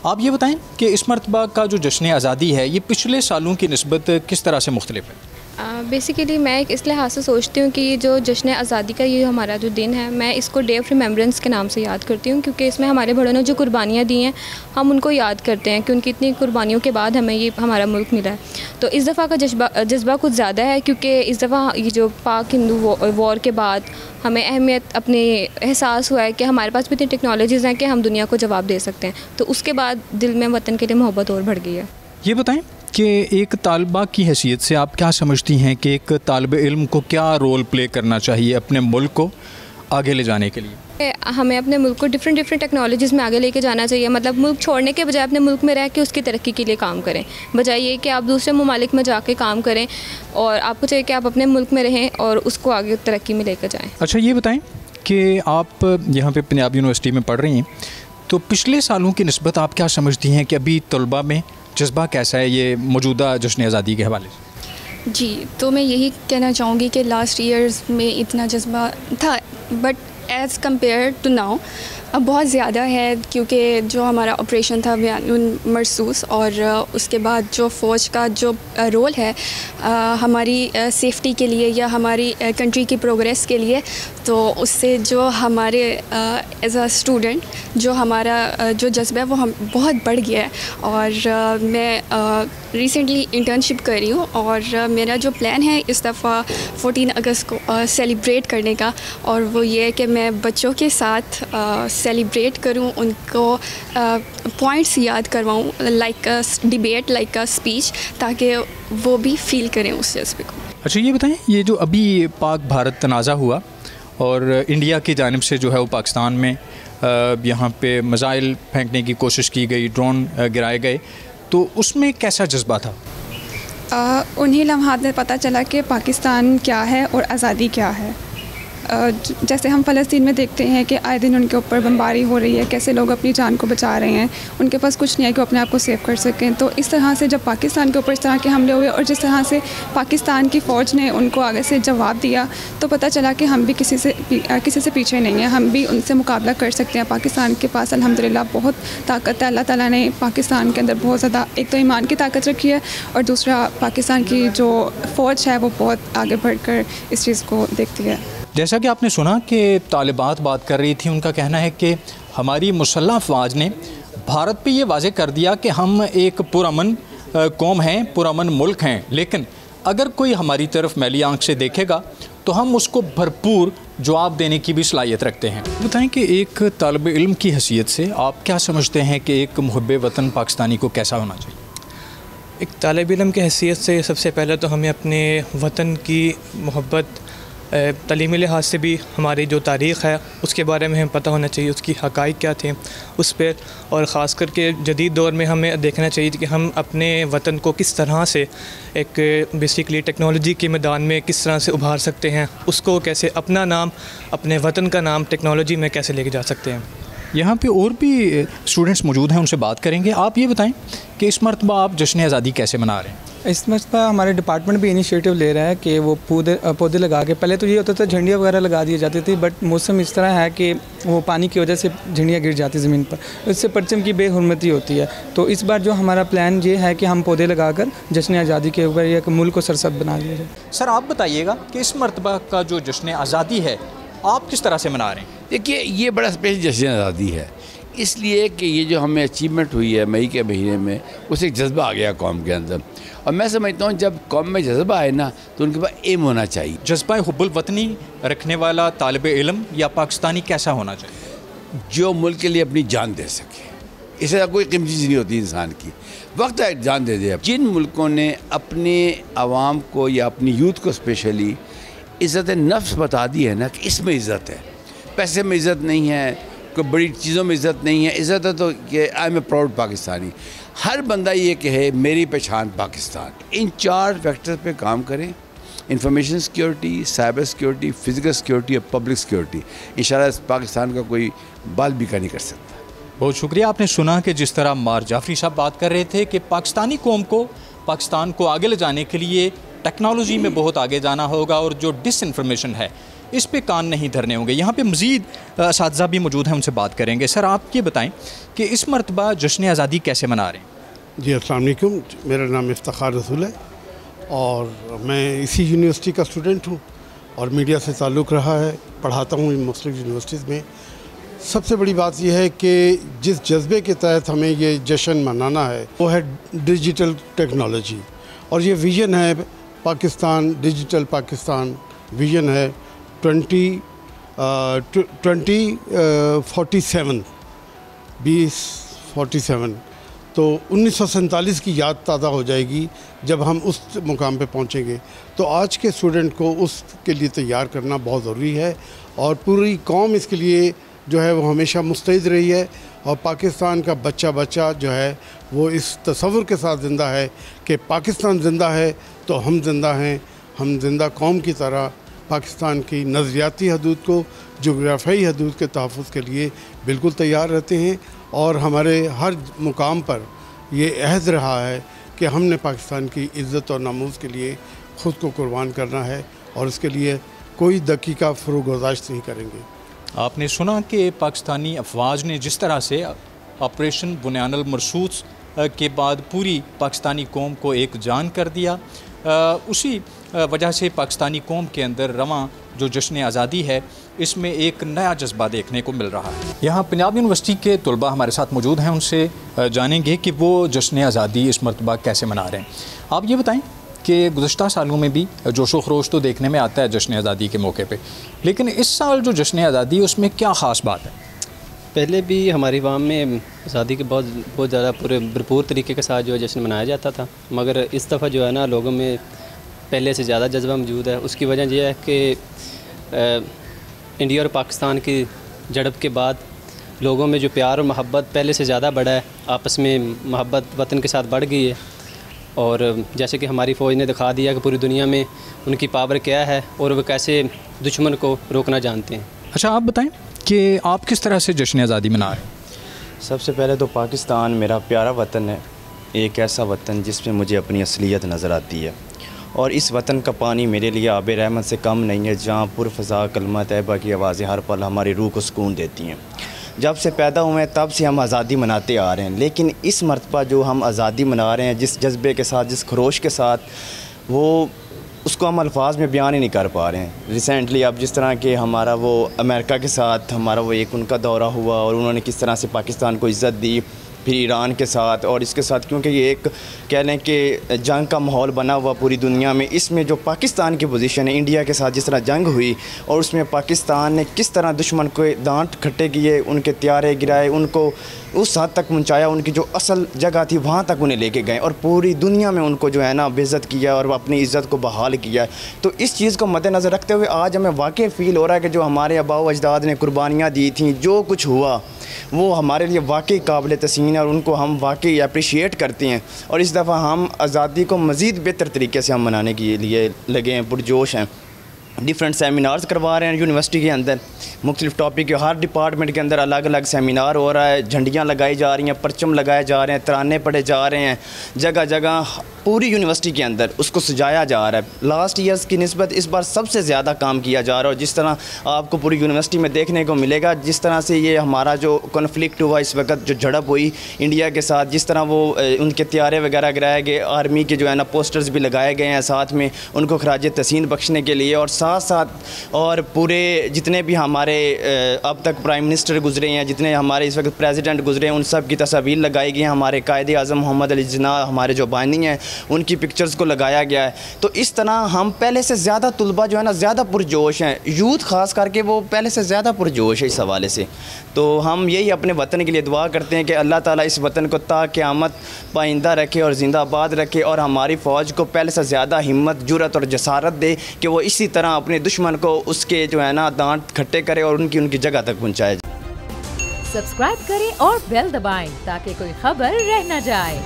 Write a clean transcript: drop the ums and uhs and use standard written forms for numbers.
آپ یہ بتائیں کہ اس مرتبہ کا جو جشن آزادی ہے یہ پچھلے سالوں کی نسبت کس طرح سے مختلف ہے؟ بیسیکلی میں اس لحاظ سے سوچتی ہوں کہ یہ جو جشن آزادی کا یہ ہمارا جو دن ہے، میں اس کو ڈے آف ریمیمبرنس کے نام سے یاد کرتی ہوں، کیونکہ اس میں ہمارے بڑوں نے جو قربانیاں دی ہیں ہم ان کو یاد کرتے ہیں کہ ان کی اتنی قربانیوں کے بعد ہمیں یہ ہمارا ملک ملا ہے۔ تو اس دفعہ کا جذبہ کچھ زیادہ ہے، کیونکہ اس دفعہ یہ جو پاک ہندو وار کے بعد ہمیں اہمیت اپنے احساس ہوا ہے کہ ہمارے پاس بھی اتنی ٹیکنالوجیز ہیں کہ ہم دنیا کو جواب دے سکتے ہیں، تو اس کے بعد دل میں وطن کے لیے محبت اور بڑھ گئی ہے۔ یہ بتائیں کہ ایک طالبہ کی حیثیت سے آپ کیا سمجھتی ہیں کہ ایک طالب علم کو کیا رول پلے کرنا چاہیے اپنے ملک کو آگے لے جانے کے لیے؟ ہمیں اپنے ملک کو ڈفرینٹ ٹیکنالوجیز میں آگے لے کے جانا چاہیے، مطلب ملک چھوڑنے کے بجائے اپنے ملک میں رہ کے اس کی ترقی کے لیے کام کریں، بجائے یہ کہ آپ دوسرے ممالک میں جا کے کام کریں، اور آپ کو چاہیے کہ آپ اپنے ملک میں رہیں اور اس کو آگے ترقی میں لے کے جائیں۔ اچھا یہ بتائیں کہ آپ یہاں پہ پنجاب یونیورسٹی میں پڑھ رہی ہیں، تو پچھلے سالوں کی نسبت آپ کیا سمجھتی ہیں کہ ابھی طلباء میں جذبہ کیسا ہے یہ موجودہ جشن آزادی کے حوالے سے؟ جی، تو میں یہی کہنا چاہوں گی کہ لاسٹ ایئرز میں اتنا جذبہ تھا، but as compare to now اب بہت زیادہ ہے، کیونکہ جو ہمارا آپریشن تھا مرسوس، اور اس کے بعد جو فوج کا جو رول ہے ہماری سیفٹی کے لیے یا ہماری کنٹری کی پروگریس کے لیے، تو اس سے جو ہمارے ایز اے اسٹوڈنٹ جو ہمارا جو جذبہ ہے وہ بہت بڑھ گیا ہے۔ اور میں ریسنٹلی انٹرنشپ کر رہی ہوں، اور میرا جو پلان ہے اس دفعہ 14 اگست کو سیلیبریٹ کرنے کا، اور وہ یہ ہے کہ میں بچوں کے ساتھ سیلیبریٹ کروں، ان کو پوائنٹس یاد کرواؤں، لائک ڈیبیٹ، لائک اسپیچ، تاکہ وہ بھی فیل کریں اس جذبے کو۔ اچھا یہ بتائیں، یہ جو ابھی پاک بھارت تنازع ہوا اور انڈیا کی جانب سے جو ہے وہ پاکستان میں یہاں پہ میزائل پھینکنے کی کوشش کی گئی، ڈرون گرائے گئے، تو اس میں کیسا جذبہ تھا؟ انہی لمحات میں پتہ چلا کہ پاکستان کیا ہے اور آزادی کیا ہے۔ جیسے ہم فلسطین میں دیکھتے ہیں کہ آئے دن ان کے اوپر بمباری ہو رہی ہے، کیسے لوگ اپنی جان کو بچا رہے ہیں، ان کے پاس کچھ نہیں ہے کہ وہ اپنے آپ کو سیو کر سکیں۔ تو اس طرح سے جب پاکستان کے اوپر اس طرح کے حملے ہوئے اور جس طرح سے پاکستان کی فوج نے ان کو آگے سے جواب دیا، تو پتہ چلا کہ ہم بھی کسی سے پیچھے نہیں ہیں، ہم بھی ان سے مقابلہ کر سکتے ہیں۔ پاکستان کے پاس الحمدللہ بہت طاقت ہے، اللہ تعالیٰ نے پاکستان کے اندر بہت زیادہ ایک تو ایمان کی طاقت رکھی ہے، اور دوسرا پاکستان کی جو فوج ہے وہ بہت آگے بڑھ کر اس چیز کو دیکھتی ہے۔ جیسا کہ آپ نے سنا کہ طالبات بات کر رہی تھی، ان کا کہنا ہے کہ ہماری مسلح افواج نے بھارت پہ یہ واضح کر دیا کہ ہم ایک پرامن قوم ہیں، پرامن ملک ہیں، لیکن اگر کوئی ہماری طرف میلی آنکھ سے دیکھے گا تو ہم اس کو بھرپور جواب دینے کی بھی صلاحیت رکھتے ہیں۔ بتائیں کہ ایک طالب علم کی حیثیت سے آپ کیا سمجھتے ہیں کہ ایک محب وطن پاکستانی کو کیسا ہونا چاہیے؟ ایک طالب علم کی حیثیت سے سب سے پہلے تو ہمیں اپنے وطن کی محبت، تعلیمی لحاظ سے بھی ہماری جو تاریخ ہے اس کے بارے میں ہمیں پتہ ہونا چاہیے، اس کی حقائق کیا تھے اس پہ، اور خاص کر کے جدید دور میں ہمیں دیکھنا چاہیے کہ ہم اپنے وطن کو کس طرح سے ایک بیسیکلی ٹیکنالوجی کے میدان میں کس طرح سے ابھار سکتے ہیں، اس کو کیسے اپنا نام، اپنے وطن کا نام ٹیکنالوجی میں کیسے لے کے جا سکتے ہیں۔ یہاں پہ اور بھی اسٹوڈنٹس موجود ہیں، ان سے بات کریں گے۔ آپ یہ بتائیں کہ اس مرتبہ آپ جشن آزادی کیسے منا رہے ہیں؟ اس مرتبہ ہمارے ڈپارٹمنٹ بھی انیشیٹو لے رہا ہے کہ وہ پودے لگا کے، پہلے تو یہ ہوتا تھا جھنڈیاں وغیرہ لگا دی جاتی تھی، بٹ موسم اس طرح ہے کہ وہ پانی کی وجہ سے جھنڈیاں گر جاتی زمین پر، اس سے پرچم کی بے حرمتی ہوتی ہے۔ تو اس بار جو ہمارا پلان یہ ہے کہ ہم پودے لگا کر جشن آزادی کے اوپر ایک ملک کو سرسبز بنا لیا جائے۔ سر آپ بتائیے گا کہ اس مرتبہ کا جو جشن آزادی ہے آپ کس طرح سے منا رہے ہیں؟ دیکھیے یہ بڑا اسپیشل جشن آزادی ہے، اس لیے کہ یہ جو ہمیں اچیومنٹ ہوئی ہے مئی کے مہینے میں، اس ایک جذبہ آ گیا قوم کے اندر، اور میں سمجھتا ہوں جب قوم میں جذبہ آئے نا تو ان کے پاس ایم ہونا چاہیے۔ جذبہ حب الوطنی رکھنے والا طالب علم یا پاکستانی کیسا ہونا چاہیے؟ جو ملک کے لیے اپنی جان دے سکے، اس سے کوئی قیمتی چیز نہیں ہوتی انسان کی، وقت ہے جان دے دے۔ جن ملکوں نے اپنے عوام کو یا اپنی یوتھ کو اسپیشلی عزت نفس بتا دی ہے نا کہ اس میں عزت ہے، پیسے میں عزت نہیں ہے، کوئی بڑی چیزوں میں عزت نہیں ہے، عزت ہے تو کہ I am a proud Pakistani. ہر بندہ یہ کہے میری پہچان پاکستان۔ ان 4 فیکٹر پہ کام کریں، information security, cyber security, physical security اور پبلک سیکیورٹی، انشاءاللہ پاکستان کا کوئی بال بیکا نہیں کر سکتا۔ بہت شکریہ۔ آپ نے سنا کہ جس طرح مار جعفری صاحب بات کر رہے تھے کہ پاکستانی قوم کو، پاکستان کو آگے لے جانے کے لیے ٹیکنالوجی میں بہت آگے جانا ہوگا، اور جو ڈس انفارمیشن ہے اس پہ کان نہیں دھرنے ہوں گے. یہاں پہ مزید اساتذہ بھی موجود ہیں, ان سے بات کریں گے. سر آپ یہ بتائیں کہ اس مرتبہ جشن آزادی کیسے منا رہے ہیں؟ جی السلام علیکم, میرا نام افتخار رسول ہے اور میں اسی یونیورسٹی کا اسٹوڈنٹ ہوں اور میڈیا سے تعلق رہا ہے, پڑھاتا ہوں ان مختلف یونیورسٹیز میں. سب سے بڑی بات یہ ہے کہ جس جذبے کے تحت ہمیں یہ جشن منانا ہے وہ ہے ڈیجیٹل ٹیکنالوجی, اور یہ ویژن ہے پاکستان, ڈیجیٹل پاکستان ویژن ہے 2047. تو 1947 کی یاد تازہ ہو جائے گی جب ہم اس مقام پہ پہنچیں گے. تو آج کے اسٹوڈنٹ کو اس کے لیے تیار کرنا بہت ضروری ہے, اور پوری قوم اس کے لیے جو ہے وہ ہمیشہ مستعد رہی ہے. اور پاکستان کا بچہ جو ہے وہ اس تصور کے ساتھ زندہ ہے کہ پاکستان زندہ ہے تو ہم زندہ ہیں. ہم زندہ قوم کی طرح پاکستان کی نظریاتی حدود کو, جغرافیائی حدود کے تحفظ کے لیے بالکل تیار رہتے ہیں. اور ہمارے ہر مقام پر یہ عہد رہا ہے کہ ہم نے پاکستان کی عزت اور ناموس کے لیے خود کو قربان کرنا ہے, اور اس کے لیے کوئی دقیقہ فروغ گزاشت نہیں کریں گے. آپ نے سنا کہ پاکستانی افواج نے جس طرح سے آپریشن بنیان المرصوص کے بعد پوری پاکستانی قوم کو ایک جان کر دیا, اسی وجہ سے پاکستانی قوم کے اندر رواں جو جشن آزادی ہے اس میں ایک نیا جذبہ دیکھنے کو مل رہا ہے. یہاں پنجاب یونیورسٹی کے طلباء ہمارے ساتھ موجود ہیں, ان سے جانیں گے کہ وہ جشن آزادی اس مرتبہ کیسے منا رہے ہیں. آپ یہ بتائیں کہ گزشتہ سالوں میں بھی جوش و خروش تو دیکھنے میں آتا ہے جشن آزادی کے موقع پہ, لیکن اس سال جو جشن آزادی اس میں کیا خاص بات ہے؟ پہلے بھی ہماری عوام میں آزادی کے بہت زیادہ بھرپور طریقے کے ساتھ جو ہے جشن منایا جاتا تھا, مگر اس دفعہ جو ہے نا لوگوں میں پہلے سے زیادہ جذبہ موجود ہے. اس کی وجہ یہ ہے کہ انڈیا اور پاکستان کی جھڑپ کے بعد لوگوں میں جو پیار اور محبت پہلے سے زیادہ بڑھا ہے, آپس میں محبت وطن کے ساتھ بڑھ گئی ہے. اور جیسے کہ ہماری فوج نے دکھا دیا کہ پوری دنیا میں ان کی پاور کیا ہے اور وہ کیسے دشمن کو روکنا جانتے ہیں. اچھا آپ بتائیں کہ آپ کس طرح سے جشن آزادی منا رہے ہیں؟ سب سے پہلے تو پاکستان میرا پیارا وطن ہے, ایک ایسا وطن جس میں مجھے اپنی اصلیت نظر آتی ہے, اور اس وطن کا پانی میرے لیے آب رحمت سے کم نہیں ہے, جہاں پرفضا کلمہ طیبہ کی آوازیں ہر پل ہماری روح کو سکون دیتی ہیں. جب سے پیدا ہوئے ہیں تب سے ہم آزادی مناتے آ رہے ہیں, لیکن اس مرتبہ جو ہم آزادی منا رہے ہیں جس جذبے کے ساتھ, جس خروش کے ساتھ, وہ اس کو ہم الفاظ میں بیان ہی نہیں کر پا رہے ہیں. ریسنٹلی اب جس طرح کہ ہمارا وہ امریکہ کے ساتھ ہمارا وہ ایک ان کا دورہ ہوا اور انہوں نے کس طرح سے پاکستان کو عزت دی, پھر ایران کے ساتھ اور اس کے ساتھ, کیونکہ یہ ایک کہہ لیں کہ جنگ کا ماحول بنا ہوا پوری دنیا میں. اس میں جو پاکستان کی پوزیشن ہے, انڈیا کے ساتھ جس طرح جنگ ہوئی اور اس میں پاکستان نے کس طرح دشمن کو دانت کھٹے کیے, ان کے طیارے گرائے, ان کو اس حد تک پہنچایا, ان کی جو اصل جگہ تھی وہاں تک انہیں لے کے گئے, اور پوری دنیا میں ان کو جو ہے نا بے عزت کیا اور اپنی عزت کو بحال کیا. تو اس چیز کو مد نظر رکھتے ہوئے آج ہمیں واقعی فیل ہو رہا ہے کہ جو ہمارے آباء و اجداد نے قربانیاں دی تھیں, جو کچھ ہوا وہ ہمارے لیے واقعی قابل تحسین ہے, اور ان کو ہم واقعی اپریشیٹ کرتے ہیں. اور اس دفعہ ہم آزادی کو مزید بہتر طریقے سے ہم منانے کے لیے لگے ہیں, پرجوش ہیں. ڈفرینٹ سیمینارز کروا رہے ہیں یونیورسٹی کے اندر, مختلف ٹاپک کے, ہر ڈپارٹمنٹ کے اندر الگ الگ سیمینار ہو رہا ہے, جھنڈیاں لگائی جا رہی ہیں, پرچم لگائے جا رہے ہیں, ترانے پڑھے جا رہے ہیں, جگہ جگہ پوری یونیورسٹی کے اندر اس کو سجایا جا رہا ہے. لاسٹ ایئرز کی نسبت اس بار سب سے زیادہ کام کیا جا رہا ہے, اور جس طرح آپ کو پوری یونیورسٹی میں دیکھنے کو ملے گا, جس طرح سے یہ ہمارا جو کنفلکٹ ہوا اس وقت, جو جھڑپ ہوئی انڈیا کے ساتھ, جس طرح وہ ان کے طیارے وغیرہ گرائے گئے, آرمی کے جو ہے نا پوسٹرز بھی لگائے گئے ہیں ساتھ میں ان کو خراج تحسین بخشنے کے لیے, اور ساتھ ساتھ اور پورے جتنے بھی ہمارے اب تک پرائم منسٹر گزرے ہیں, جتنے ہمارے اس وقت پریزیڈنٹ گزرے ہیں, ان سب کی تصاویر لگائی گئی ہیں. ہمارے قائد اعظم محمد علی جناح ہمارے جو بانی ہیں ان کی پکچرز کو لگایا گیا ہے. تو اس طرح ہم پہلے سے زیادہ طلباء جو ہے نا زیادہ پرجوش ہیں, یوتھ خاص کر کے وہ پہلے سے زیادہ پرجوش ہے اس حوالے سے. تو ہم یہی اپنے وطن کے لیے دعا کرتے ہیں کہ اللہ تعالیٰ اس وطن کو تا قیامت پائندہ رکھے اور زندہ آباد رکھے, اور ہماری فوج کو پہلے سے زیادہ ہمت, جرأت اور جسارت دے کہ وہ اسی طرح اپنے دشمن کو اس کے جو ہے نا دانت کھٹے کرے اور ان کی جگہ تک پہنچائے. سبسکرائب کریں اور بیل دبائیں تاکہ کوئی خبر رہ نہ جائے.